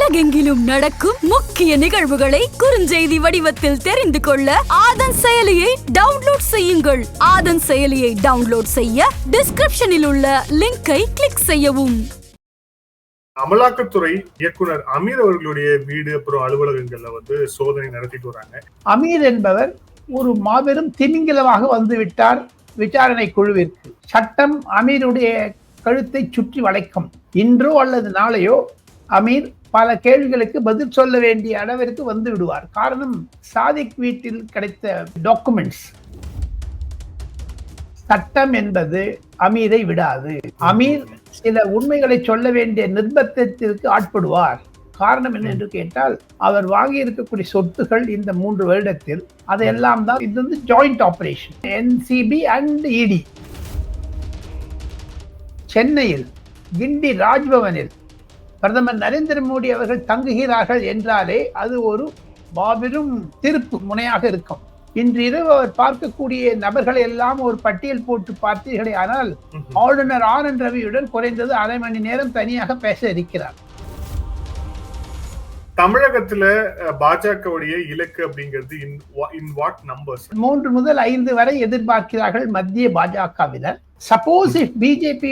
உலகெங்கிலும் நடக்கும் முக்கிய நிகழ்வுகளை குறுஞ்செய்தி வடிவத்தில் தெரிந்து கொள்ள ஆதன் செயலியை டவுன்லோட் செய்யுங்கள். ஆதன் செயலியை டவுன்லோட் செய்ய டிஸ்கிரிப்ஷனில் உள்ள லிங்கை கிளிக் செய்யவும். அமலாக்கத்துறை இயக்குனர் அமீர் அவர்களுடைய வீடு அப்புறம் அலுவலகங்கள்ல சோதனை நடத்திட்டு வராங்க. அமீர் என்பவர் ஒரு மாபெரும் திமிங்கிலமாக வந்து விட்டார் விசாரணை குழுவிற்கு. சட்டம் அமீருடைய கழுத்தை சுற்றி வளைக்கும். இன்றோ அல்லது நாளையோ அமீர் பல கேள்விகளுக்கு பதில் சொல்ல வேண்டிய அளவிற்கு வந்து விடுவார். காரணம், சாதிக் வீட்டில் கிடைத்த டாக்குமெண்ட்ஸ். சட்டம் என்பது அமீரை விடாது. அமீர் சில உண்மைகளை சொல்ல வேண்டிய நிர்பந்தத்திற்கு ஆட்படுவார். காரணம் என்ன என்று கேட்டால், அவர் வாங்கி இருக்கக்கூடிய சொத்துகள் இந்த 3 வருடத்தில் அதையெல்லாம் தான் இது joint operation NCB and ED. சென்னையில் கிண்டி ராஜ்பவனில் பிரதமர் நரேந்திர மோடி அவர்கள் தங்குகிறார்கள் என்றாலே அது ஒரு மாபெரும் திருப்பு முனையாக இருக்கும். இன்று இரவு அவர் பார்க்கக்கூடிய நபர்களை எல்லாம் ஒரு பட்டியல் போட்டு பார்த்தீர்களே ஆனால், ஆளுநர் RN ரவியுடன் குறைந்தது அரை மணி நேரம் தனியாக பேச இருக்கிறார். தமிழகத்துல பாஜகவுடைய இலக்கு அப்படிங்கிறது in what numbers? 3 முதல் 5 வரை எதிர்பார்க்கிறார்கள் மத்திய பாஜகவினர். சப்போஸ் பிஜேபி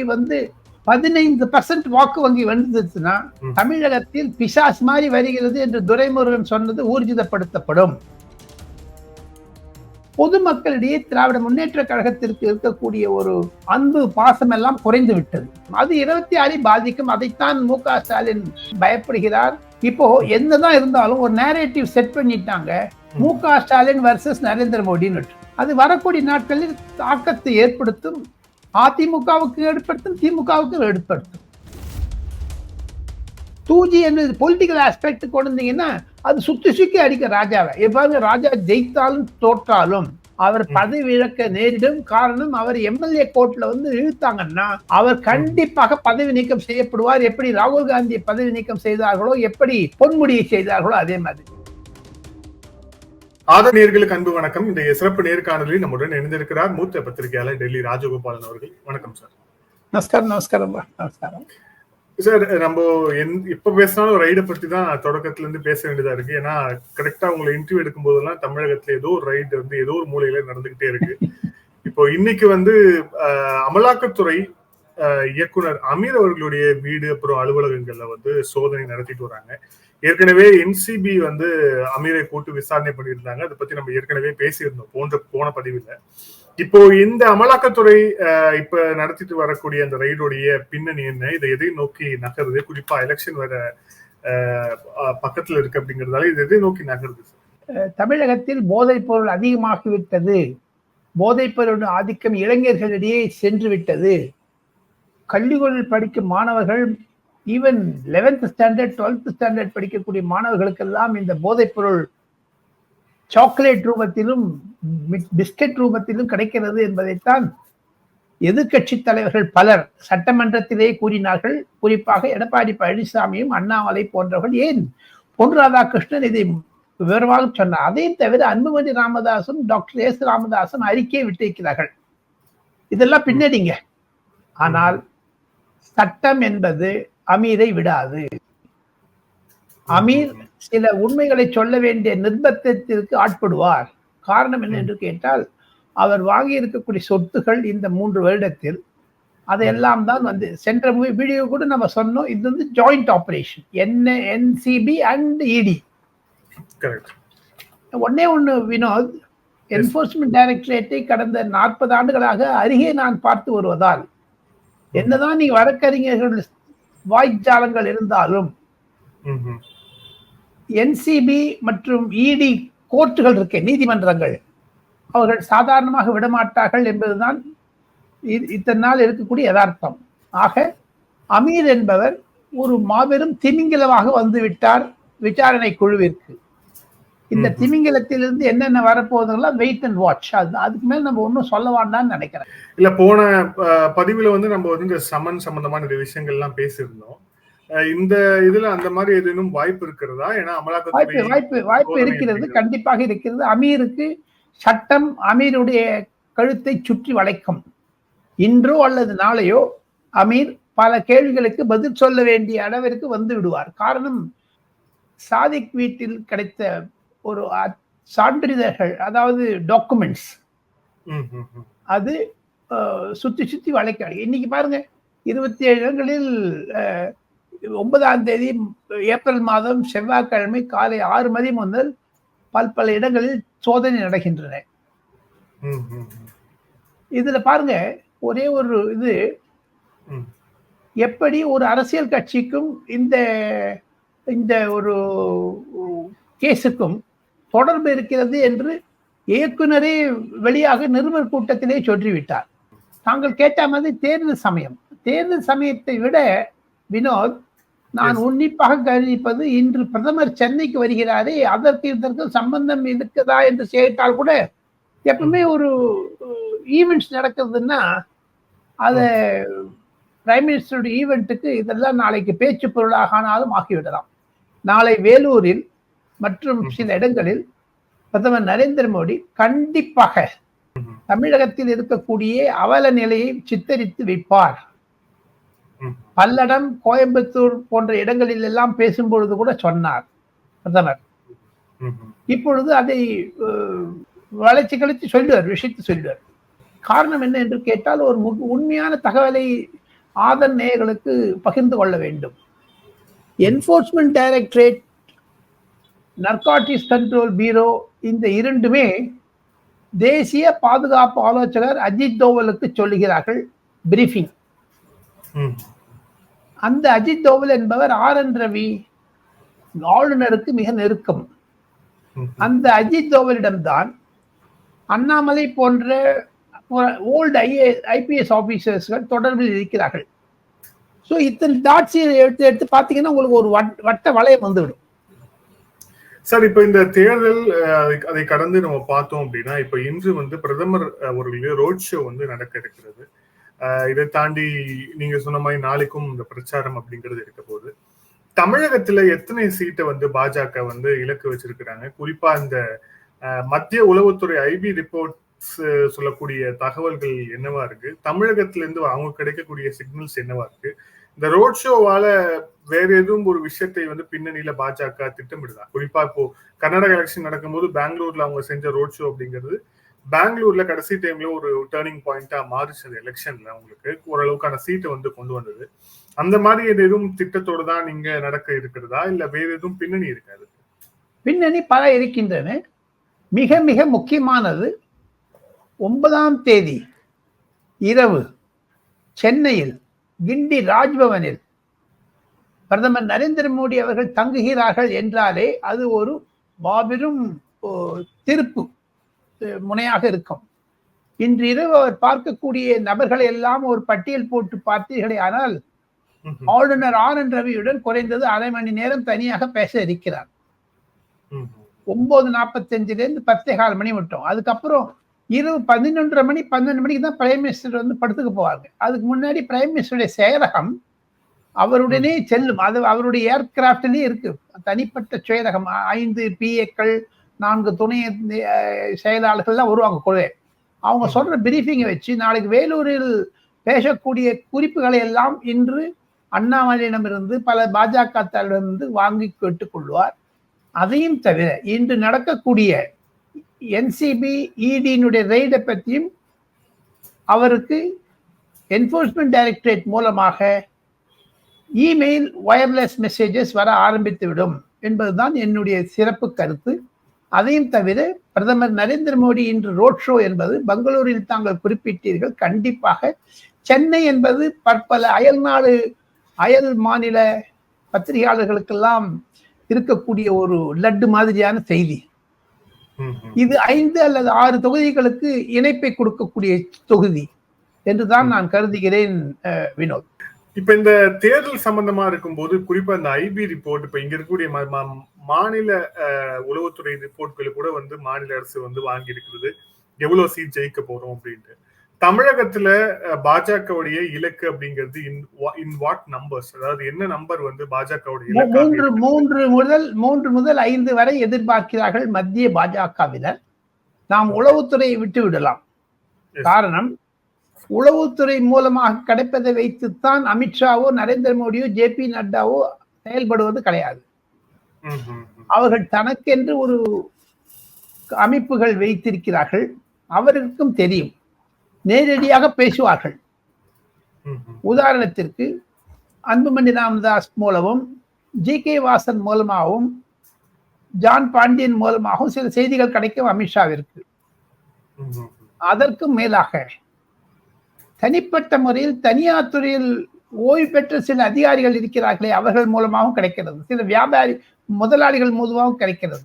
15% வாக்கு வங்கி வந்துச்சுன்னா தமிழகத்தில் பிசாஸ் மாதிரி வருகிறது என்று துரைமுருகன் சொன்னது ஊர்ஜிதப்படுத்தப்படும். பொதுமக்களிடையே திராவிட முன்னேற்ற கழகத்திற்கு இருக்கக்கூடிய ஒரு அன்பு பாசம் எல்லாம் குறைந்து விட்டது. அது 26 பாதிக்கும். அதைத்தான் MK ஸ்டாலின் பயப்படுகிறார். இப்போ என்னதான் இருந்தாலும் ஒரு நேரேட்டிவ் செட் பண்ணிட்டாங்க, MK ஸ்டாலின் வர்சஸ் நரேந்திர மோடின்னு. அது வரக்கூடிய நாட்களில் தாக்கத்தை ஏற்படுத்தும். அதிமுகவுக்கு ஏற்படுத்தும், திமுகவுக்கு ஏற்படுத்தும். 2G என்பது பொலிட்டிக்கல் ஆஸ்பெக்ட் கொண்டீங்கன்னா அது சுத்தி அடிக்க ராஜாவை. எவ்வாறு ராஜா ஜெயித்தாலும் தோற்றாலும் அவர் பதவி இழக்க நேரிடும். காரணம், அவர் MLA கோர்ட்ல இழுத்தாங்கன்னா அவர் கண்டிப்பாக பதவி நீக்கம் செய்யப்படுவார். எப்படி ராகுல் காந்தியை பதவி நீக்கம் செய்தார்களோ, எப்படி பொன்முடியை செய்தார்களோ அதே மாதிரி. ஆதன் நேயர்களுக்கு அன்பு வணக்கம். இந்த சிறப்பு நேர்காணலில் நம்முடன் இணைந்திருக்கிறார் மூத்த பத்திரிகையாளர் டெல்லி ராஜகோபாலன் அவர்கள். வணக்கம் சார். நமஸ்காரம். சார், நம்ம எப்ப பேசினாலும் ரைடை பத்தி தான் தொடக்கத்துல இருந்து பேச வேண்டியதா இருக்கு. ஏன்னா கரெக்டா உங்களை இன்டர்வியூ எடுக்கும் போதெல்லாம் தமிழகத்துல ஏதோ ஒரு ரைடு ஏதோ ஒரு மூலையில நடந்துகிட்டே இருக்கு. இப்போ இன்னைக்கு அமலாக்கத்துறை இயக்குனர் அமீர் அவர்களுடைய வீடு அப்புறம் அலுவலகங்கள்ல சோதனை நடத்திட்டு வராங்க. ஏற்கனவே NCB அமீரை கூட்டு விசாரணை பண்ணியிருந்தாங்க. அதை பத்தி நம்ம ஏற்கனவே பேசியிருந்தோம் போன பதிவுல. இப்போ இந்த அமலாக்கத்துறை இப்ப நடத்திட்டு வரக்கூடிய அந்த ரைடுடைய பின்னணி என்ன, இதை எதை நோக்கி நகருது, குறிப்பா எலெக்ஷன் வர பக்கத்துல இருக்கு அப்படிங்கறதால இது எதை நோக்கி நகருது? தமிழகத்தில் போதைப் பொருள் அதிகமாகிவிட்டது. போதைப் பொருள் ஆதிக்கம் இளைஞர்களிடையே சென்று விட்டது. கல்விகளில் படிக்கும் மாணவர்கள், even 11th standard 12th standard படிக்கக்கூடிய மாணவர்களுக்கெல்லாம் இந்த போதைப் பொருள் சாக்லேட் ரூபத்திலும் பிஸ்கட் ரூபத்திலும் கிடைக்கிறது என்பதைத்தான் எதிர்கட்சி தலைவர்கள் பலர் சட்டமன்றத்திலே கூறினார்கள். குறிப்பாக எடப்பாடி பழனிசாமியும் அண்ணாமலை போன்றவர்கள், ஏன் பொன் ராதாகிருஷ்ணன் இதை விவரமாக சொன்னார். அதையும் தவிர அன்புமணி ராமதாசும் டாக்டர் S ராமதாசும் அறிக்கையை விட்டிருக்கிறார்கள். இதெல்லாம் பின்னடிங்க. ஆனால் சட்டம் என்பது அமீரை விடாது. அமீர் சில உண்மைகளை சொல்ல வேண்டிய நிர்பந்தத்திற்கு ஆட்படுவார். காரணம் என்ன என்று கேட்டால், அவர் வாங்கி இருக்கக்கூடிய சொத்துகள் இந்த 3 வருடத்தில் அதையெல்லாம் தான் சென்ற வீடியோ கூட நம்ம சொன்னோம். இது joint operation NCB and ED. ஒண்ணு வினோத், என்போர்ஸ்மெண்ட் டைரக்டரேட்டை கடந்த 40 ஆண்டுகளாக அருகே நான் பார்த்து வருவதால், என்னதான் நீங்க வழக்கறிஞர்கள் வாய்ஜாலங்கள் இருந்தாலும் NCB மற்றும் ED கோர்ட்டுகள் இருக்க நீதிமன்றங்கள் அவர்கள் சாதாரணமாக விடமாட்டார்கள் என்பதுதான் இத்தனை நாள் இருக்கக்கூடிய யதார்த்தம். ஆக அமீர் என்பவர் ஒரு மாபெரும் திமிங்கிலமாக வந்துவிட்டார் விசாரணை குழுவிற்கு. இந்த திமிங்கிலத்திலிருந்து என்னென்ன வரப்போகுதுலாம் வெயிட் அண்ட் வாட்ச். அதுக்கு மேல நம்ம ஒன்றும் சொல்ல வேண்டாம்னு நினைக்கிறேன். இல்ல, போன பதிவுல நம்ம இந்த சமன் சம்பந்தமான இந்த விஷயங்கள் எல்லாம் பேசியிருந்தோம். இந்த இதுல அந்த மாதிரி ஏதேனும் வாய்ப்பு இருக்கிறதா? ஏன்னா வாய்ப்பு இருக்கிறது, கண்டிப்பாக இருக்கிறது. அமீருக்கு சட்டம் அமீருடைய கழுத்தை சுற்றி வளைக்கும். இன்றோ அல்லது நாளையோ அமீர் பல கேள்விகளுக்கு பதில் சொல்ல வேண்டிய அளவிற்கு வந்து விடுவார். காரணம், சாதிக் வீட்டில் கிடைத்த ஒரு சான்றிதழ்கள், அதாவது டாக்குமெண்ட்ஸ், அது சுத்தி சுத்தி வளைக்க. இன்னைக்கு பாருங்க, 27 இடங்களில் 9ஆம் தேதி ஏப்ரல் மாதம் செவ்வாய்க்கிழமை காலை 6 மணி முதல் பல இடங்களில் சோதனை நடக்கின்றன. இதுல பாருங்க, ஒரே ஒரு இது, எப்படி ஒரு அரசியல் கட்சிக்கும் இந்த ஒரு கேஸுக்கும் தொடர்பு இருக்கிறது என்று இயக்குனரே வெளியாக நிருபர் கூட்டத்திலே சொல்லிவிட்டார். தாங்கள் கேட்ட மாதிரி தேர்தல் சமயத்தை விட வினோத், நான் உன்னிப்பாக கவனிப்பது, இன்று பிரதமர் சென்னைக்கு வருகிறாரே, இதற்கு சம்பந்தம் இருக்குதா என்று கேட்டால் கூட, எப்பவுமே ஒரு ஈவெண்ட்ஸ் நடக்குதுன்னா அத பிரைம் மினிஸ்டருடைய ஈவெண்ட்டுக்கு இதெல்லாம் நாளைக்கு பேச்சு பொருளாக ஆனாலும் ஆகிவிடலாம். நாளை வேலூரில் மற்றும் சில இடங்களில் பிரதமர் நரேந்திர மோடி கண்டிப்பாக தமிழகத்தில் இருக்கக்கூடிய அவல நிலையை சித்தரித்து வைப்பார். பல்லடம், கோயம்புத்தூர் போன்ற இடங்களில் எல்லாம் பேசும்பொழுது கூட சொன்னார் பிரதமர். இப்பொழுது அதை வளைச்சு கழித்து சொல்லுவார், விஷயத்தை சொல்லுவார். காரணம் என்ன என்று கேட்டால், ஒரு உண்மையான தகவலை ஆதன் நேயர்களுக்கு பகிர்ந்து கொள்ள வேண்டும். Enforcement directorate, narcotics control bureau, இந்த இரண்டுமே தேசிய பாதுகாப்பு ஆலோசகர் அஜித் தோவலுக்கு சொல்லுகிறார்கள் பிரீஃபிங். அந்த அஜித் தோவல் என்பவர் RN ரவி ஆளுநருக்கு மிக நெருக்கம். அந்த அஜித் தோவலிடம்தான் அண்ணாமலை போன்ற ஓல்டு IPS ஆபீசர்ஸ்கள் தொடர்பில் இருக்கிறார்கள். ஸோ இத்தனை டாட்ஸை எடுத்து பார்த்தீங்கன்னா உங்களுக்கு ஒரு வட்ட வளையம் வந்துவிடும். சார், இப்ப இந்த தேர்தல் அதை கடந்து நம்ம பார்த்தோம் அப்படின்னா, இப்ப இன்று பிரதமர் அவர்களுடைய ரோட் ஷோ நடக்க இருக்கிறது. இதை தாண்டி நீங்க சொன்ன மாதிரி நாளைக்கும் இந்த பிரச்சாரம் அப்படிங்கிறது இருக்க போது, தமிழகத்துல எத்தனை சீட்டை பாஜக இலக்கு வச்சிருக்கிறாங்க? குறிப்பா இந்த மத்திய உளவுத்துறை IB ரிப்போர்ட்ஸ் சொல்லக்கூடிய தகவல்கள் என்னவா இருக்கு? தமிழகத்துல இருந்து அவங்க கிடைக்கக்கூடிய சிக்னல்ஸ் என்னவா இருக்கு? இந்த ரோட் ஷோவால வேற எதுவும் ஒரு விஷயத்தை பின்னணியில பாஜக திட்டமிடுதா? குறிப்பா இப்போ கர்நாடக எலெக்ஷன் நடக்கும்போது பெங்களூர்ல அவங்க செஞ்ச ரோட் ஷோ அப்படிங்கிறது பெங்களூர்ல கடைசி டைம்ல ஒரு டேர்னிங் பாயிண்டா மாறிச்சு. எலெக்ஷன்ல அவங்களுக்கு ஓரளவுக்கான சீட்டை கொண்டு வந்தது. அந்த மாதிரி எதுவும் திட்டத்தோடு தான் நீங்க நடக்க இருக்கிறதா, இல்ல வேற எதுவும் பின்னணி இருக்காது? பின்னணி பல இருக்கின்றன. மிக மிக முக்கியமானது, 9ஆம் தேதி இரவு சென்னையில் கிண்டி ராஜ்பவனில் பிரதமர் நரேந்திர மோடி அவர்கள் தங்குகிறார்கள் என்றாலே அது ஒரு மாபெரும் திருப்பு முனையாக இருக்கும். இன்று இரவு அவர் பார்க்கக்கூடிய நபர்களை எல்லாம் ஒரு பட்டியல் போட்டு பார்த்தீர்களே ஆனால், ஆளுநர் RN ரவியுடன் குறைந்தது அரை மணி நேரம் தனியாக பேச இருக்கிறார். 9:45 10:15 மணி மட்டும். அதுக்கப்புறம் இரவு 11:30 மணி 12 மணிக்கு தான் பிரைம் மினிஸ்டர் படுத்துக்க போவாங்க. அதுக்கு முன்னாடி பிரைம் மினிஸ்டருடைய செயலகம் அவருடனே செல்லும். அது அவருடைய ஏர்கிராப்ட்லயே இருக்கு, தனிப்பட்ட செயலகம். 5 PAக்கள், 4 துணை செயலாளர்கள்லாம் வருவாங்க கூட. அவங்க சொல்ற பிரீஃபிங்கை வச்சு நாளைக்கு வேலூரில் பேசக்கூடிய குறிப்புகளை எல்லாம் இன்று அண்ணாமலையிடமிருந்து பல பாஜக தலைவரிடமிருந்து வாங்கி கேட்டுக்கொள்வார். அதையும் தவிர இன்று நடக்கக்கூடிய NCB ED-னுடைய ரெய்டை பற்றியும் அவருக்கு என்ஃபோர்ஸ்மெண்ட் டைரக்டரேட் மூலமாக இமெயில், வயர்லெஸ் மெசேஜஸ் வர ஆரம்பித்துவிடும் என்பதுதான் என்னுடைய சிறப்பு கருத்து. அதையும் தவிர பிரதமர் நரேந்திர மோடி இன்று ரோட் ஷோ என்பது பெங்களூரில் தாங்கள் குறிப்பிட்டீர்கள். கண்டிப்பாக சென்னை என்பது பற்பல அயல் மாநில பத்திரிகையாளர்களுக்கெல்லாம் இருக்கக்கூடிய ஒரு லட்டு மாதிரியான செய்தி. இது 5 அல்லது 6 தொகுதிகளுக்கு இணைப்பை கொடுக்கக்கூடிய தொகுதி என்றுதான் நான் கருதுகிறேன் வினோத். இப்ப இந்த தேர்தல் சம்பந்தமா இருக்கும்போது குறிப்பா இந்த IB ரிப்போர்ட், இப்ப இங்க இருக்கக்கூடிய மாநில உளவுத்துறை ரிப்போர்ட்களை கூட மாநில அரசு வாங்கி இருக்கிறது, எவ்வளவு சீட் ஜெயிக்க போறோம் அப்படின்ட்டு. தமிழகத்துல பாஜகவுடைய இலக்கு அப்படிங்கிறது இன் வாட் நம்பர்ஸ், அதாவது என்ன நம்பர் பாஜகவுடைய இலக்கு? 3 முதல் 5 வரை எதிர்பார்க்கிறார்கள் மத்திய பாஜகவினர். நாம் உளவுத்துறையை விட்டு விடலாம். காரணம், உளவுத்துறை மூலமாக கிடைப்பதை வைத்துத்தான் அமித்ஷாவோ நரேந்திர மோடியோ JP நட்டாவோ செயல்படுவது கிடையாது. அவர்கள் தனக்கென்று ஒரு அமைப்புகள் வைத்திருக்கிறார்கள். அவருக்கும் தெரியும், நேரடியாக பேசுவார்கள். உதாரணத்திற்கு அன்புமணி ராமதாஸ் மூலமும், ஜி.கே. வாசன் மூலமாகவும், ஜான் பாண்டியன் மூலமாகவும் சில செய்திகள் கிடைக்கும் அமித்ஷாவிற்கு. அதற்கும் மேலாக தனிப்பட்ட முறையில் தனியார் துறையில் ஓய்வு பெற்ற சில அதிகாரிகள் இருக்கிறார்களே, அவர்கள் மூலமாகவும் கிடைக்கிறது. சில வியாபாரி முதலாளிகள் மூலமாகவும் கிடைக்கிறது.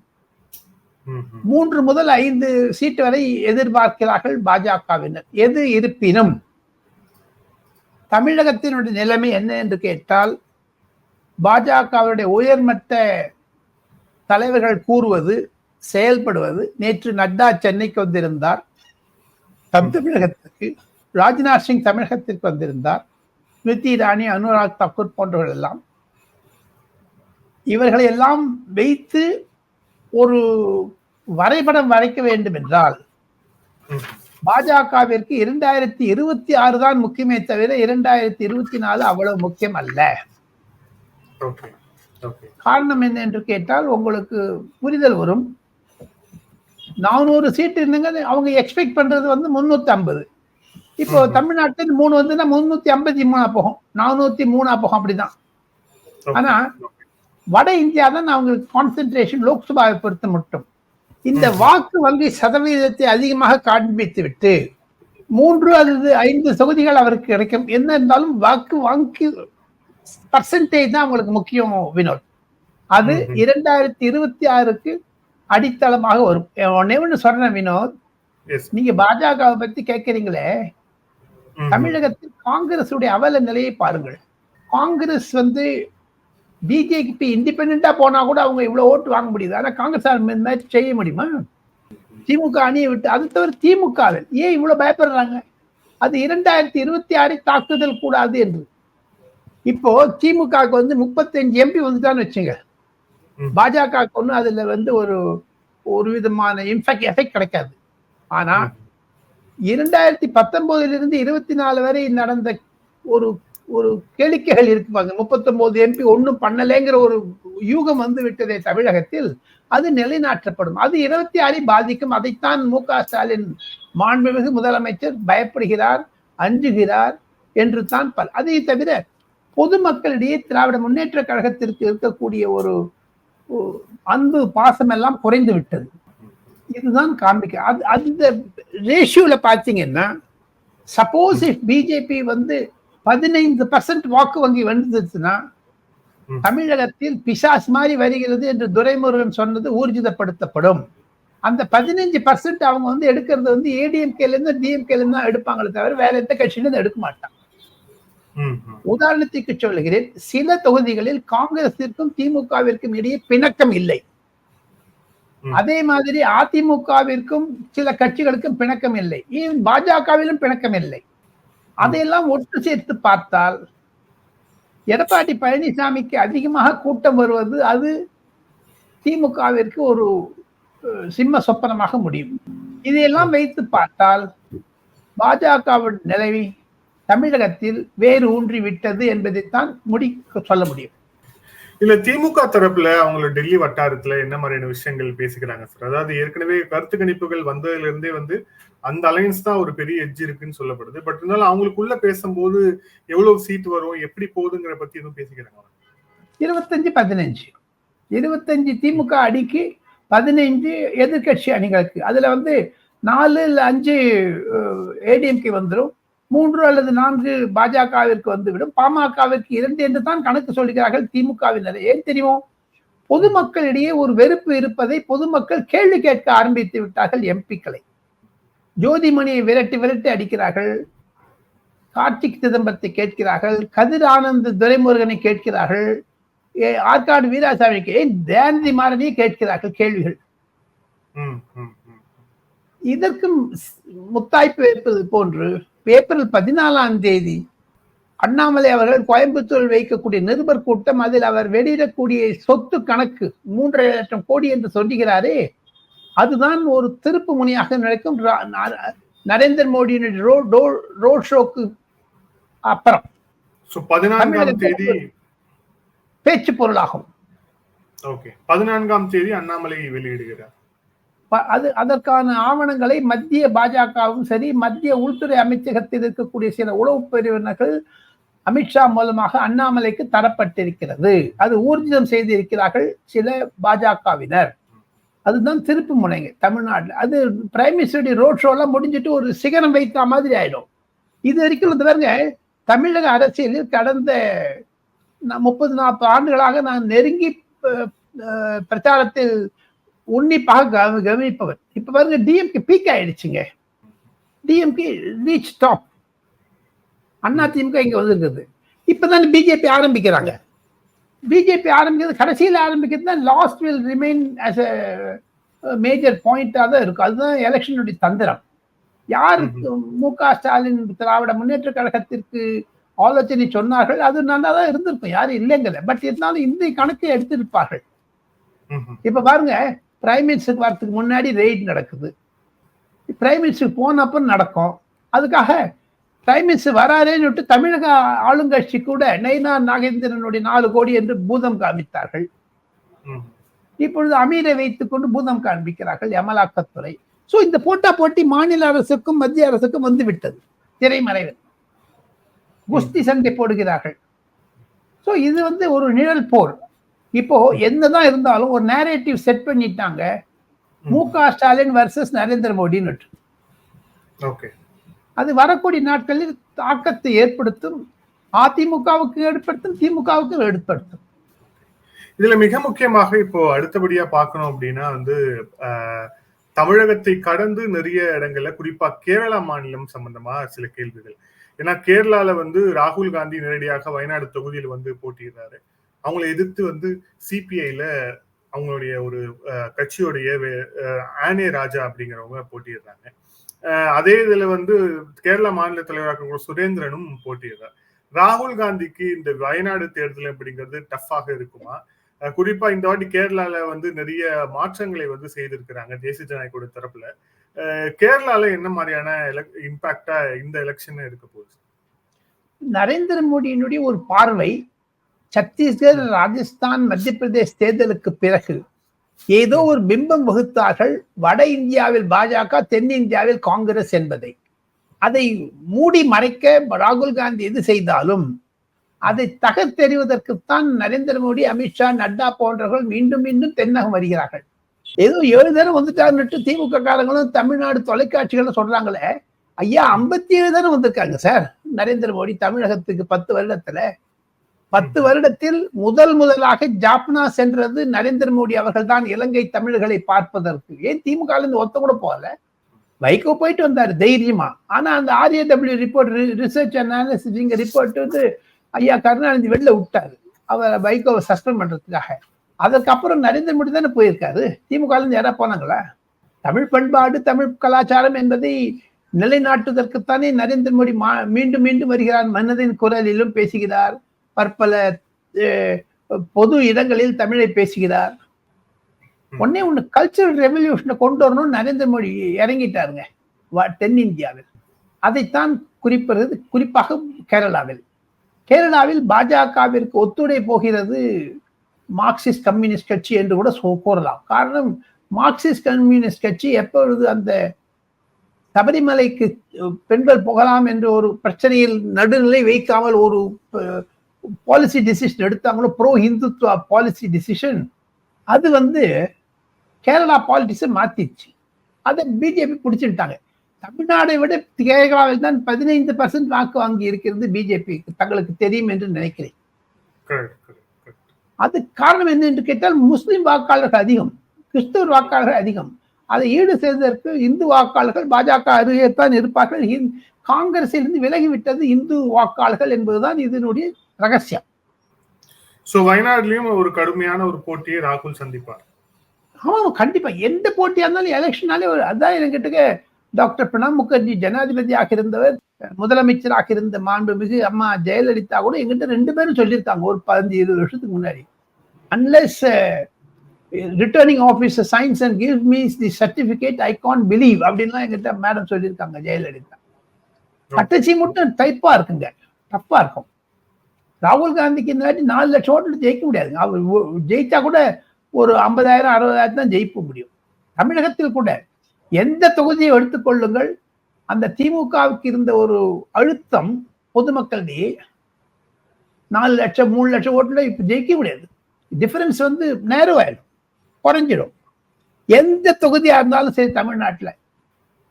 3 முதல் 5 சீட்டு வரை எதிர்பார்க்கிறார்கள் பாஜகவினர். எது இருப்பினும் தமிழகத்தினுடைய நிலைமை என்ன என்று கேட்டால், பாஜகவுடைய உயர்மட்ட தலைவர்கள் கூறுவது, செயல்படுவது. நேற்று நட்டா சென்னைக்கு வந்திருந்தார் தமிழகத்திற்கு, ராஜ்நாத் சிங் தமிழகத்திற்கு வந்திருந்தார், ஸ்மிருதி இரானி, அனுராக் தாக்கூர் போன்றவர்கள் எல்லாம். இவர்களை எல்லாம் வைத்து ஒரு வரைபடம் வரைக்க வேண்டும் என்றால், பாஜகவிற்கு 2026 தான் முக்கியமே தவிர 2024 அவ்வளவு முக்கியம் அல்ல. காரணம் என்ன என்று கேட்டால் உங்களுக்கு புரிதல் வரும். 400 சீட்டு இருந்துங்க, அவங்க எக்ஸ்பெக்ட் பண்றது 350. இப்போ தமிழ்நாட்டில் 3 வந்துன்னா 353 போகும், 403 போகும், அப்படிதான். ஆனா வட இந்தியா தான் அவங்களுக்கு கான்சென்ட்ரேஷன், லோக்சபாவை பொறுத்து மட்டும். இந்த வாக்கு வங்கி சதவீதத்தை அதிகமாக காண்பித்து விட்டு 3 அல்லது 5 தொகுதிகள் அவருக்கு கிடைக்கும். என்ன இருந்தாலும் வாக்கு வங்கி பர்சன்டேஜ் தான் அவங்களுக்கு முக்கியம் வினோத். அது 2026க்கு அடித்தளமாக வரும். ஒன்னு சொல்றேன் வினோத், நீங்க பாஜகவை பத்தி கேட்கறீங்களே, தமிழகத்தில் காங்கிரஸ் உடைய அவல நிலையை பாருங்கள். காங்கிரஸ் பிஜேபி இண்டிபெண்டா போனா கூட அவங்க இவ்வளவு ஓட்டு வாங்க முடியுது. ஆனா காங்கிரஸ் செய்ய முடியுமா? திமுக அணியை விட்டு. அது தவிர திமுகவில் ஏன் இவ்வளவு பயப்படுறாங்க? அது 2026 தாக்குதல் கூடாது என்று. இப்போ திமுக 35 எம்பி வந்துட்டான்னு வச்சுங்க, பாஜக ஒண்ணு அதுல ஒரு விதமான எஃபெக்ட் கிடைக்காது. ஆனா 2019 24 வரை நடந்த ஒரு ஒரு கேளிக்கைகள் இருக்குவாங்க. 39 எம்பி ஒன்னும் பண்ணலைங்கிற ஒரு யூகம் விட்டதே தமிழகத்தில். அது நிலைநாட்டப்படும். அது 26 பாதிக்கும். அதைத்தான் மு.க. ஸ்டாலின் மாண்புமிகு முதலமைச்சர் பயப்படுகிறார், அஞ்சுகிறார் என்று தான். அதை தவிர பொதுமக்களிடையே திராவிட முன்னேற்ற கழகத்திற்கு இருக்கக்கூடிய ஒரு அன்பு, பாசம் எல்லாம் குறைந்து விட்டது. இதுதான் காண்பிக்க. அந்த ரேஷியோல பாத்தீங்கன்னா, சப்போஸ் பிஜேபி 15% வாக்கு வங்கி வந்துச்சுன்னா, தமிழகத்தில் பிசாஸ் மாதிரி வருகிறது என்று துரைமுருகன் சொன்னது ஊர்ஜிதப்படுத்தப்படும். அந்த 15% அவங்க எடுக்கிறது ஏடிஎம்கேல இருந்து டிஎம்கேல இருந்து தான் எடுப்பாங்களே தவிர வேற எந்த கட்சியிலும் எடுக்க மாட்டாங்க. உதாரணத்துக்கு சொல்லுகிறேன், சில தொகுதிகளில் காங்கிரசிற்கும் திமுகவிற்கும் இடையே பிணக்கம் இல்லை. அதே மாதிரி அதிமுகவிற்கும் சில கட்சிகளுக்கும் பிணக்கம் இல்லை. ஏன் பாஜகவிலும் பிணக்கம் இல்லை. அதையெல்லாம் ஒட்டு சேர்த்து பார்த்தால் எடப்பாடி பழனிசாமிக்கு அதிகமாக கூட்டம் வருவது அது திமுகவிற்கு ஒரு சிம்ம சொப்பனமாக முடியும். இதையெல்லாம் வைத்து பார்த்தால் பாஜகவின் நிலைமை தமிழகத்தில் வேறு ஊன்றி விட்டது என்பதைத்தான் சொல்ல முடியும். இல்ல, திமுக தரப்புல அவங்களோட டெல்லி வட்டாரத்துல என்ன மாதிரியான விஷயங்கள் பேசிக்கிறாங்க சார்? அதாவது ஏற்கனவே கருத்து கணிப்புகள் வந்ததுல இருந்தே அந்த அலையன்ஸ் தான் ஒரு பெரிய எட்ஜ் இருக்குன்னு சொல்லப்படுது. பட் இருந்தாலும் அவங்களுக்குள்ள பேசும்போது எவ்வளவு சீட் வரும், எப்படி போகுதுங்கிற பத்தி எதுவும் பேசிக்கிறாங்க? 25-15 25 திமுக அடிக்கு 15 எதிர்கட்சி அணிகளுக்கு. அதுல 4 இல்ல 5 ஏடிஎம்கே வந்துடும், 3 அல்லது 4 பாஜகவிற்கு வந்துவிடும், பாமகவிற்கு 2 என்று தான் கணக்கு சொல்கிறார்கள் திமுகவினர். ஏன் தெரியுமோ? பொதுமக்களிடையே ஒரு வெறுப்பு இருப்பதை பொதுமக்கள் கேள்வி கேட்க ஆரம்பித்து விட்டார்கள். எம்பிக்களை ஜோதிமணியை விரட்டி விரட்டி அடிக்கிறார்கள், கார்த்திக் சிதம்பரத்தை கேட்கிறார்கள், கதிர் ஆனந்த் துரைமுருகனை கேட்கிறார்கள், ஆற்காடு வீராசாமிக்கு, தயாநிதி மாறனையை கேட்கிறார்கள் கேள்விகள். இதற்கும் முத்தாய்ப்பு வைப்பது போன்று ஏப்ரல் 14ஆம் தேதி அண்ணாமலை அவர்கள் கோயம்புத்தூரில் வைக்கக்கூடிய நிருபர் கூட்டம், அதில் அவர் வெளியிடக்கூடிய சொத்து கணக்கு 3.5 லட்சம் கோடி என்று சொல்லுகிறாரே, அதுதான் ஒரு திருப்பு முனையாக நடக்கும். நரேந்திர மோடியினுடைய ரோட் ஷோக்கு அப்புறம் 14ஆம் தேதி பேச்சு பொருளாகும். ஓகே, 14ஆம் தேதி அண்ணாமலை வெளியிடுகிறார். அதற்கான ஆவணங்களை மத்திய பாஜகவும் சரி, மத்திய உள்துறை அமைச்சகத்தில் இருக்கக்கூடிய சில உளவு பிரிவினர்கள் அமித்ஷா மூலமாக அண்ணாமலைக்கு தரப்பட்டிருக்கிறது. அது ஊர்ஜிதம் செய்திருக்கிறார்கள் சில பாஜகவினர். அதுதான் திருப்பு முனைங்க தமிழ்நாட்டில். அது பிரைம் மினிஸ்டர் ரோட் ஷோ எல்லாம் முடிஞ்சிட்டு ஒரு சிகரம் வைத்த மாதிரி ஆயிடும். இது வரைக்கும் பாருங்க, தமிழக அரசியலில் கடந்த 30-40 ஆண்டுகளாக நான் நெருங்கி பிரச்சாரத்தில் உன்னிப்பாக கவனிப்பவர். இப்ப பாருங்க, டிஎம்கே பீக் ஆயிடுச்சுங்க. DMK reach top. அண்ணா திமுக இங்க வந்திருக்குது. இப்பதான் பிஜேபி ஆரம்பிக்கிறாங்க. பிஜேபி ஆரம்பிக்கிறது கடைசியில் ஆரம்பிக்கிறது தான் last will remain as a major பாயிண்டாக தான் இருக்கும். அதுதான் எலெக்ஷனுடைய தந்திரம். யார் மு.க. ஸ்டாலின் திராவிட முன்னேற்ற கழகத்திற்கு ஆலோசனை சொன்னார்கள், அது நல்லா தான் இருந்திருக்கும், யாரும் இல்லைங்கல. பட் இருந்தாலும் இந்த கணக்கை எடுத்திருப்பார்கள். இப்ப பாருங்க, பிரைம் மினிஸ்டருக்கு வரதுக்கு முன்னாடி ரெய்ட் நடக்குது. பிரைம் மினிஸ்டர் போனப்ப நடக்கும். அதுக்காக பிரைம் மினிஸ்டர் வராரேன்னு விட்டு தமிழக ஆளுங்கட்சி கூட நயினார் நாகேந்திரனுடைய 4 கோடி என்று பூதம் காண்பித்தார்கள். இப்பொழுது அமீரை வைத்துக் கொண்டு பூதம் காண்பிக்கிறார்கள் அமலாக்கத்துறை. சோ இந்த போட்டி மாநில அரசுக்கும் மத்திய அரசுக்கும் வந்து விட்டது. திரைமறைவு குஸ்தி சண்டை போடுகிறார்கள். சோ இது ஒரு நிழல் போர். இப்போ என்னதான் இருந்தாலும் ஒரு நேரேட்டிவ் செட் பண்ணிட்டாங்க, மு.க. ஸ்டாலின் வர்சஸ் நரேந்திர மோடின்னு. அது வரக்கூடிய நாட்களில் தாக்கத்தை ஏற்படுத்தும். அதிமுகவுக்கு ஏற்படுத்தும், திமுகவுக்கு ஏற்படுத்தும். இதுல மிக முக்கியமாக இப்போ அடுத்தபடியா பார்க்கணும் அப்படின்னா தமிழகத்தை கடந்து நிறைய இடங்கள்ல, குறிப்பா கேரளா மாநிலம் சம்பந்தமா சில கேள்விகள். ஏன்னா கேரளால ராகுல் காந்தி நேரடியாக வயநாடு தொகுதியில் போட்டியிடுறாரு. அவங்களை எதிர்த்து சிபிஐல அவங்களுடைய ஒரு கட்சியோடைய ஆனே ராஜா அப்படிங்கிறவங்க போட்டியிடுறாங்க. அதே இதுல கேரளா மாநில தலைவராக சுரேந்திரனும் போட்டியிடுறார். ராகுல் காந்திக்கு இந்த வயநாடு தேர்தல் அப்படிங்கிறது டஃப்பாக இருக்குமா? குறிப்பா இந்த வாட்டி கேரளால நிறைய மாற்றங்களை செய்திருக்கிறாங்க தேசிய ஜனநாயக தரப்புல. கேரளால என்ன மாதிரியான இம்பாக்டா இந்த எலெக்ஷன் இருக்க போகுது? நரேந்திர மோடியினுடைய ஒரு பார்வை சத்தீஸ்கர், ராஜஸ்தான், மத்திய பிரதேஷ் தேர்தலுக்கு பிறகு ஏதோ ஒரு பிம்பம் வகுத்தார்கள். வட இந்தியாவில் பாஜக, தென்னிந்தியாவில் காங்கிரஸ் என்பதை. அதை மூடி மறைக்க ராகுல் காந்தி எது செய்தாலும் அதை தகர்த்தெறிவதற்குத்தான் நரேந்திர மோடி, அமித்ஷா, நட்டா போன்றவர்கள் மீண்டும் மீண்டும் தென்னகம் வருகிறார்கள். ஏதோ 7 தரம் வந்துட்டாருன்னு திமுக காரங்களும் தமிழ்நாடு தொலைக்காட்சிகளும் சொல்றாங்களே. ஐயா, 57 தரம் வந்திருக்காங்க சார் நரேந்திர மோடி தமிழகத்துக்கு 10 வருடத்தில் முதலாக ஜாப்னா சென்றது நரேந்திர மோடி அவர்கள் தான் இலங்கை தமிழர்களை பார்ப்பதற்கு. ஏன் திமுக ஒத்த கூட போகல? வைகோ போயிட்டு வந்தாரு தைரியமா. ஆனா அந்த RAW report, research analysis report ஐயா கருணாநிதி வெளில விட்டாரு, அவர் வைகோவை சஸ்பெண்ட் பண்றதுக்காக. அதற்கப்புறம் நரேந்திர மோடி தானே போயிருக்காரு. திமுக யாராவது போனாங்களா? தமிழ் பண்பாடு, தமிழ் கலாச்சாரம் என்பதை நிலைநாட்டுவதற்குத்தானே நரேந்திர மோடி மீண்டும் மீண்டும் வருகிறார். மனதின் குரலிலும் பேசுகிறார், பற்பல பொது இடங்களில் தமிழை பேசுகிறார். ஒண்ணு கல்ச்சரல் ரெவல்யூஷனை கொண்டு வரணும் நரேந்திர மோடி இறங்கிட்டாருங்க தென்னிந்தியாவில். அதைத்தான் குறிப்பாக கேரளாவில் பாஜகவிற்கு ஒத்துழை போகிறது மார்க்சிஸ்ட் கம்யூனிஸ்ட் கட்சி என்று கூட கூறலாம். காரணம், மார்க்சிஸ்ட் கம்யூனிஸ்ட் கட்சி எப்பொழுது அந்த சபரிமலைக்கு பெண்கள் போகலாம் என்ற ஒரு பிரச்சனையில் நடுநிலை வைக்காமல் ஒரு பாலிசி டிசிஷன் எடுத்தாங்களோ, ப்ரோ ஹிந்துத்வா பாலிசி டிசிஷன், அது கேரளா பாலிட்டிக்ஸை மாத்திடுச்சு. அதை பிஜேபி பிடிச்சிட்டாங்க. தமிழ்நாடை விட கேரளாவில் தான் 15% வாக்கு வாங்கி இருக்கிறது பிஜேபி, தங்களுக்கு தெரியும் என்று நினைக்கிறேன். அது காரணம் என்ன என்று கேட்டால், முஸ்லிம் வாக்காளர்கள் அதிகம், கிறிஸ்தவர் வாக்காளர்கள் அதிகம். அதை ஈடு செய்வதற்கு இந்து வாக்காளர்கள் பாஜக அருகேத்தான் இருப்பார்கள். காங்கிரஸில் இருந்து விலகிவிட்டது இந்து வாக்காளர்கள் என்பதுதான் இதனுடைய ரகசியம். வயநாடுலயும் ஒரு கடுமையான ஒரு போட்டியை ராகுல் சந்திப்பார். ஆமா, கண்டிப்பா. எந்த போட்டியா இருந்தாலும் எலெக்ஷனாலே அதான் என்கிட்ட டாக்டர் பிரணாப் முகர்ஜி ஜனாதிபதியாக இருந்தவர், முதலமைச்சராக இருந்த மாண்புமிகு அம்மா ஜெயலலிதா கூட எங்கிட்ட 2 பேரும் சொல்லியிருக்காங்க ஒரு 15-20 வருஷத்துக்கு முன்னாடி. Unless returning officer science and give me the certificate I can't believe அப்படின்லாம் எங்கிட்ட மேடம் சொல்லியிருக்காங்க ஜெயலலிதா. கட்டச்சி மட்டும் டைப்பா இருக்குங்க, டப்பா இருக்கும். ராகுல் காந்திக்கு இந்த வாட்டி 4 லட்சம் ஓட்டு ஜெயிக்க முடியாதுங்க. அவர் ஜெயிச்சா கூட ஒரு 50,000 60,000 தான் ஜெயிக்க முடியும். தமிழகத்தில் கூட எந்த தொகுதியை எடுத்துக்கொள்ளுங்கள், அந்த திமுகவுக்கு இருந்த ஒரு அழுத்தம் பொதுமக்களிடையே 4 லட்சம் 3 லட்சம் ஓட்டுல இப்ப ஜெயிக்க முடியாது. டிஃபரன்ஸ் வந்து நேரம் ஆயிடும், குறைஞ்சிடும். எந்த தொகுதியா இருந்தாலும் சரி தமிழ்நாட்டுல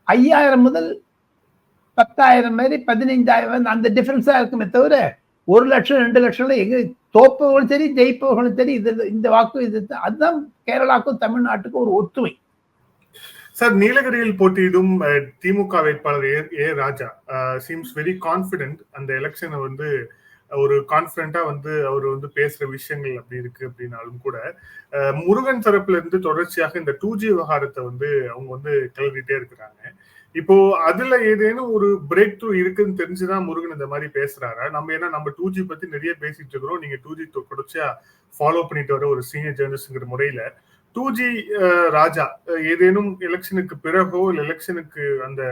5,000 முதல் 10,000 மாதிரி 15,000 அந்த டிஃபரன்ஸா இருக்குமே தவிர 1 லட்சம் 2 லட்சம் எங்க தோப்பவர்களும் சரி ஜெயிப்பவர்களும் சரி இந்த வாக்கு இது அதுதான் கேரளாவுக்கும் தமிழ்நாட்டுக்கும் ஒரு ஒற்றுமை. சார், நீலகிரியில் போட்டியிடும் திமுக வேட்பாளர் ஏ ராஜா சீம்ஸ் வெரி கான்பிடென்ட். அந்த எலெக்ஷனை வந்து ஒரு கான்பிடென்டா வந்து அவர் வந்து பேசுற விஷயங்கள் அப்படி இருக்கு அப்படின்னாலும் கூட முருகன் தரப்புல இருந்து தொடர்ச்சியாக இந்த 2G விவகாரத்தை வந்து அவங்க வந்து கிளறிட்டே இருக்கிறாங்க. இப்போ அதுல ஏதேனும் ஒரு பிரேக் த்ரூ இருக்குன்னு தெரிஞ்சுதான் முருகன் இந்த மாதிரி பேசுறாரா? நம்ம 2G பத்தி நிறைய பேசிட்டு இருக்கிறோம். நீங்க 2G தொடர்ச்சியா ஃபாலோ பண்ணிட்டு வர ஒரு சீனியர் ஜேர்னலிஸ்ட்ங்கிற முறையில 2G ராஜா ஏதேனும் எலெக்ஷனுக்கு பிறகோ இல்ல எலெக்ஷனுக்கு அந்த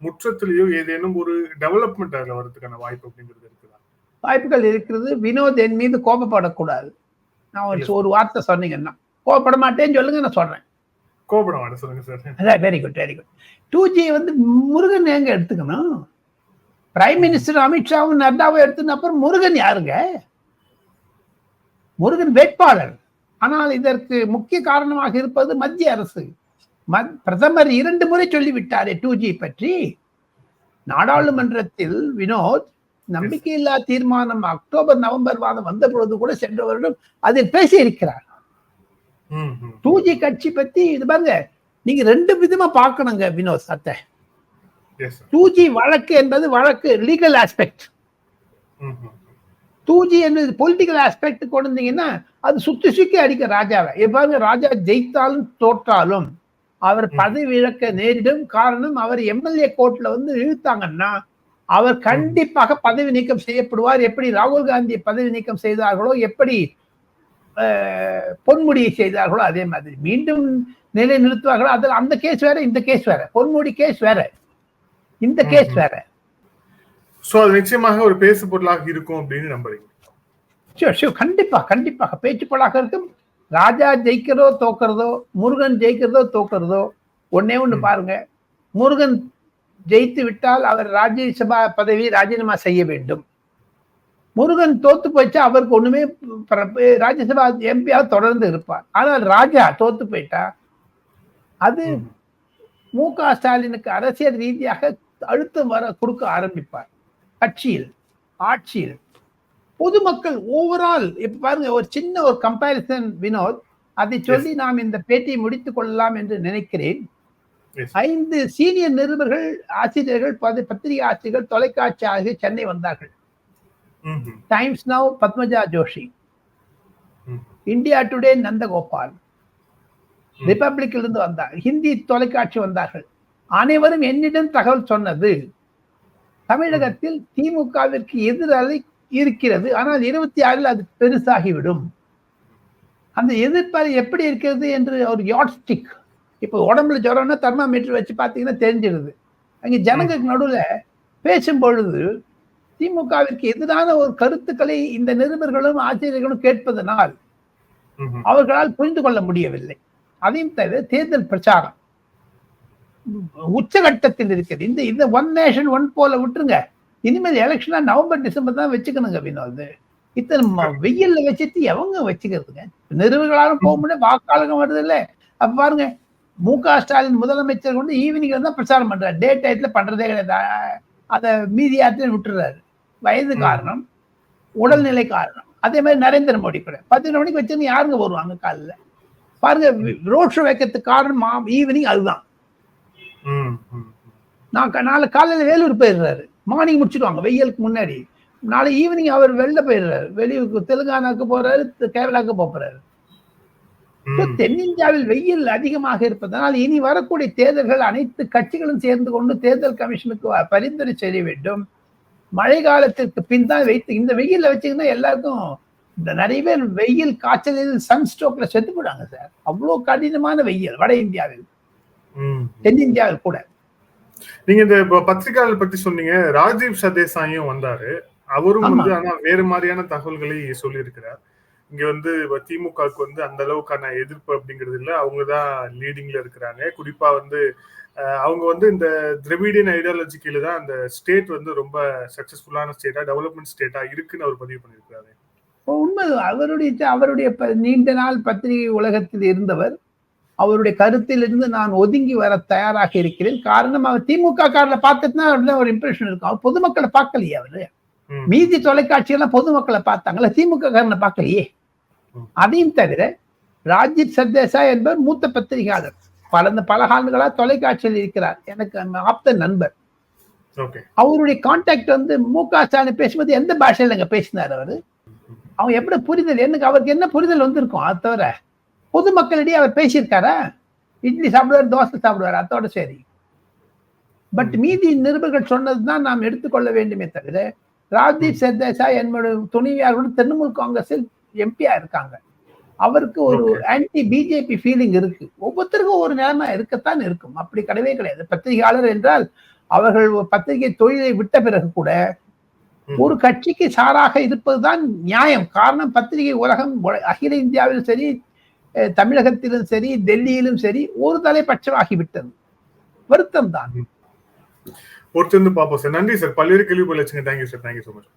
முற்றத்திலேயோ ஏதேனும் ஒரு டெவலப்மெண்ட் அதுல வர்றதுக்கான வாய்ப்பு அப்படிங்கிறது இருக்குதா? வாய்ப்புகள் இருக்கிறது. வினோத் என் மீது கோபப்படக்கூடாது. நான் ஒரு வார்த்தை சொன்னீங்கன்னா கோபப்பட மாட்டேன்னு சொல்லுங்க, நான் சொல்றேன். கோபப்பட மாட்டேன் சொல்லுங்க sir. Very good very good. 2G வந்து முருகன் எங்க எடுத்துக்கணும்? பிரைம் மினிஸ்டர் அமித்ஷாவும் நட்டாவும் எடுத்துன அப்புறம் முருகன் யாருங்க? முருகன் வேட்பாளர். ஆனால் இதற்கு முக்கிய காரணமாக இருப்பது மத்திய அரசு. பிரதமர் 2 முறை சொல்லிவிட்டாரே 2G பற்றி. நாடாளுமன்றத்தில் வினோத் நம்பிக்கையில்லா தீர்மானம் அக்டோபர் நவம்பர் மாதம் வந்த பொழுது கூட சென்ற வருடம் அதில் பேசி இருக்கிறார். 2G கட்சி பத்தி இது பாருங்க, நீங்க 2 விதமா பார்க்கணுங்க வினோத் சத்தை. 2G வழக்கு என்பது வழக்கு லீகல் ஆஸ்பெக்ட். 2G என்பது பொலிட்டிக்கல் ஆஸ்பெக்ட் கொண்டு வந்தீங்கன்னா அது சுத்தி அடிக்க ராஜாவை. பாருங்க, ராஜா ஜெயித்தாலும் தோற்றாலும் அவர் பதவி இழக்க நேரிடும். காரணம், அவர் எம்எல்ஏ கோர்ட்ல வந்து இழுத்தாங்கன்னா அவர் கண்டிப்பாக பதவி நீக்கம் செய்யப்படுவார். எப்படி ராகுல் காந்தியை பதவி நீக்கம் செய்தார்களோ, எப்படி பொன்முடியை செய்தார்களோ அதே மாதிரி மீண்டும் நிலை நிறுத்துவார்களோ. அதில் அந்த கேஸ் வேற, இந்த கேஸ் வேற. பொன்முடி கேஸ் வேற, இந்த கேஸ் வேற. சோ அது நிச்சயமாக ஒரு பேசு பொருளாக இருக்கும் அப்படின்னு நம்புறீங்க? கண்டிப்பாக பேச்சு பொருளாக இருக்கும். ராஜா ஜெயிக்கிறதோ தோக்கிறதோ, முருகன் ஜெயிக்கிறதோ தோக்கிறதோ, ஒண்ணு பாருங்க, முருகன் ஜெயித்து விட்டால் அவர் ராஜ்யசபா பதவி ராஜினாமா செய்ய வேண்டும். முருகன் தோத்து போயிச்சா அவருக்கு ஒண்ணுமே ராஜ்யசபா எம்பியா தொடர்ந்து இருப்பார். ஆனால் ராஜா தோத்து போயிட்டா அது மு.க. ஸ்டாலினுக்கு அரசியல் ரீதியாக அழுத்தம் கொடுக்க ஆரம்பிப்பார். கட்சியில், ஆட்சியில், பொதுமக்கள் ஓவரால். இப்ப பாருங்க, ஒரு சின்ன ஒரு கம்பேரிசன் வினோத், அதை சொல்லி நாம் இந்த பேட்டியை முடித்துக் கொள்ளலாம் என்று நினைக்கிறேன். 5 சீனியர் நிருபர்கள், ஆசிரியர்கள், பத்திரிகை ஆசிரியர்கள், தொலைக்காட்சி ஆசிரியர் சென்னை வந்தார்கள். Times Now Padmaja Joshi, India Today Nandagopal, ரிபப்ளிக்கில் இருந்து வந்தார், ஹிந்தி தொலைக்காட்சி வந்தார்கள். அனைவரும் என்னிடம் தகவல் சொன்னது, தமிழகத்தில் திமுகவிற்கு எதிராளி இருக்கிறது, ஆனால் 26 அது பெருசாகிவிடும். அந்த எதிர்ப்பாளி எப்படி இருக்கிறது என்று ஒரு யாட்ஸ்டிக். இப்போ உடம்புல ஜுரம்னா தெர்மாமீட்டர் வச்சு பார்த்தீங்கன்னா தெரிஞ்சிடுது. அங்கே ஜனங்களுக்கு நடுவில் பேசும் பொழுது திமுகவிற்கு எதிரான ஒரு கருத்துக்களை இந்த நிருபர்களும் ஆசிரியர்களும் கேட்பதனால் அவர்களால் புரிந்து கொள்ள முடியவில்லை. அதையும் தவிர தேர்தல் பிரச்சாரம் உச்சகட்டத்தில் இருக்கிறது. இந்த ஒன் நேஷன் ஒன் போல விட்டுருங்க. இனிமேல் எலெக்ஷனா நவம்பர் டிசம்பர் தான் வச்சுக்கணுங்க வினோத். இத்தனை வெயில்ல வச்சுட்டு எவங்க வச்சுக்கிறதுங்க? நிறுவனங்களாலும் போக முடியாது, வாக்காளர்கள் வருது இல்லை. அப்ப பாருங்க, மு.க. ஸ்டாலின் முதலமைச்சர் வந்து ஈவினிங்ல தான் பிரச்சாரம் பண்றாரு, டே டைத்துல பண்றதே கிடையாது. அதை மீதியாத்திரம் விட்டுறாரு. வயது காரணம், உடல்நிலை காரணம். அதே மாதிரி நரேந்திர மோடி கூட 11 மணிக்கு வச்சுன்னு யாருங்க வருவாங்க காலைல? பாருங்க, ரோட் ஷோ வைக்கிறதுக்கு காரணம் ஈவினிங் அதுதான். நாளை காலையில வேலூர் போயிடுறாரு, மார்னிங் முடிச்சிடுவாங்க வெயிலுக்கு முன்னாடி. நாளை ஈவினிங் அவர் வெளில போயிடுறாரு, வெளியூருக்கு, தெலுங்கானாக்கு போறாரு, கேரளாவுக்கு போறாரு. தென்னிந்தியாவில் வெயில் அதிகமாக இருப்பதனால் இனி வரக்கூடிய தேர்தல்கள் அனைத்து கட்சிகளும் சேர்ந்து கொண்டு தேர்தல் கமிஷனுக்கு பரிந்துரை செய்ய வேண்டும். மழை காலத்திற்கு பின் தான் வைத்து இந்த வெயில்ல வச்சுக்கினா எல்லாருக்கும் இந்த நிறைய பேர் வெயில் காய்ச்சலில் சன்ஸ்ட்ரோக்ல செத்து போடாங்க சார். அவ்வளவு கடினமான வெயில் வட இந்தியாவில், தென்னிந்தியாவில் கூட. நீங்க இந்த பத்திரிகையாளர் பத்தி சொன்னீங்க, ராஜீவ் சர்தேசாயும் வந்தாரு. அவரும் வந்து ஆனா வேறு மாதிரியான தகவல்களை சொல்லி இருக்கிறார். இங்க வந்து திமுகவுக்கு வந்து அந்த அளவுக்கான எதிர்ப்பு அப்படிங்கிறது இல்ல, அவங்கதான் லீடிங்ல இருக்கிறாங்க. குறிப்பா வந்து அவங்க வந்து இந்த திராவிடியன் ஐடியாலஜி கீழே தான் அந்த ஸ்டேட் வந்து ரொம்ப சக்சஸ்ஃபுல்லான ஸ்டேட்டா, டெவலப்மெண்ட் ஸ்டேட்டா இருக்குன்னு அவர் பதிவு பண்ணியிருக்காரு. உண்மை. அவருடைய நீண்ட நாள் பத்திரிகை உலகத்தில் இருந்தவர். அவருடைய கருத்திலிருந்து நான் ஒதுங்கி வர தயாராக இருக்கிறேன். காரணம், அவர் திமுக காரரை பார்த்துட்டுனா ஒரு இம்ப்ரெஷன் இருக்கும். அவர் பொதுமக்களை பார்க்கலையே. அவரு மீதி தொலைக்காட்சியெல்லாம் பொதுமக்களை பார்த்தாங்களா, திமுக காரனை பார்க்கலையே. அதையும் தவிர ராஜீவ் சர்தேசாய் என்பவர் மூத்த பத்திரிகையாளர், பல ஆண்டுகளா தொலைக்காட்சியில் இருக்கிறார். எனக்கு ஆப்த நண்பர். அவருடைய கான்டாக்ட் வந்து மு.க. ஸ்டாலின் பேசும்போது எந்த பாஷையில பேசினார் அவரு? அவங்க எப்படி புரிதல், எனக்கு அவருக்கு என்ன புரிதல் வந்திருக்கும்? அது தவிர பொதுமக்களிடையே அவர் பேசியிருக்காரா? இட்லி சாப்பிடுவார், தோசை சாப்பிடுவார், அதோட சரி. பட் மீதி நிருபர்கள் சொன்னதுதான் நாம் எடுத்துக்கொள்ள வேண்டுமே தவிர, ராஜீவ் சர்தேசாய் என்பது துணைவியாரோடு திரிணாமுல் காங்கிரஸில் எம்பியா இருக்காங்க. அவருக்கு ஒரு ஆன்டி பிஜேபி ஃபீலிங் இருக்கு. ஒவ்வொருத்தருக்கும் ஒரு நிலைமை இருக்கத்தான் இருக்கும். அப்படி கிடையவே கிடையாது. பத்திரிகையாளர் என்றால் அவர்கள் பத்திரிகை தொழிலை விட்ட பிறகு கூட ஒரு கட்சிக்கு சாராக இருப்பதுதான் நியாயம். காரணம், பத்திரிகை உலகம் அகில இந்தியாவிலும் சரி, தமிழகத்திலும் சரி, டெல்லியிலும் சரி ஒரு தலைப்பட்சமாகிவிட்டது. வருத்தம் தான். பொறுத்திருந்து பார்ப்போம் சார். நன்றி சார். பல்வேறு கேள்வி போல. Thank you sir. Thank you so much.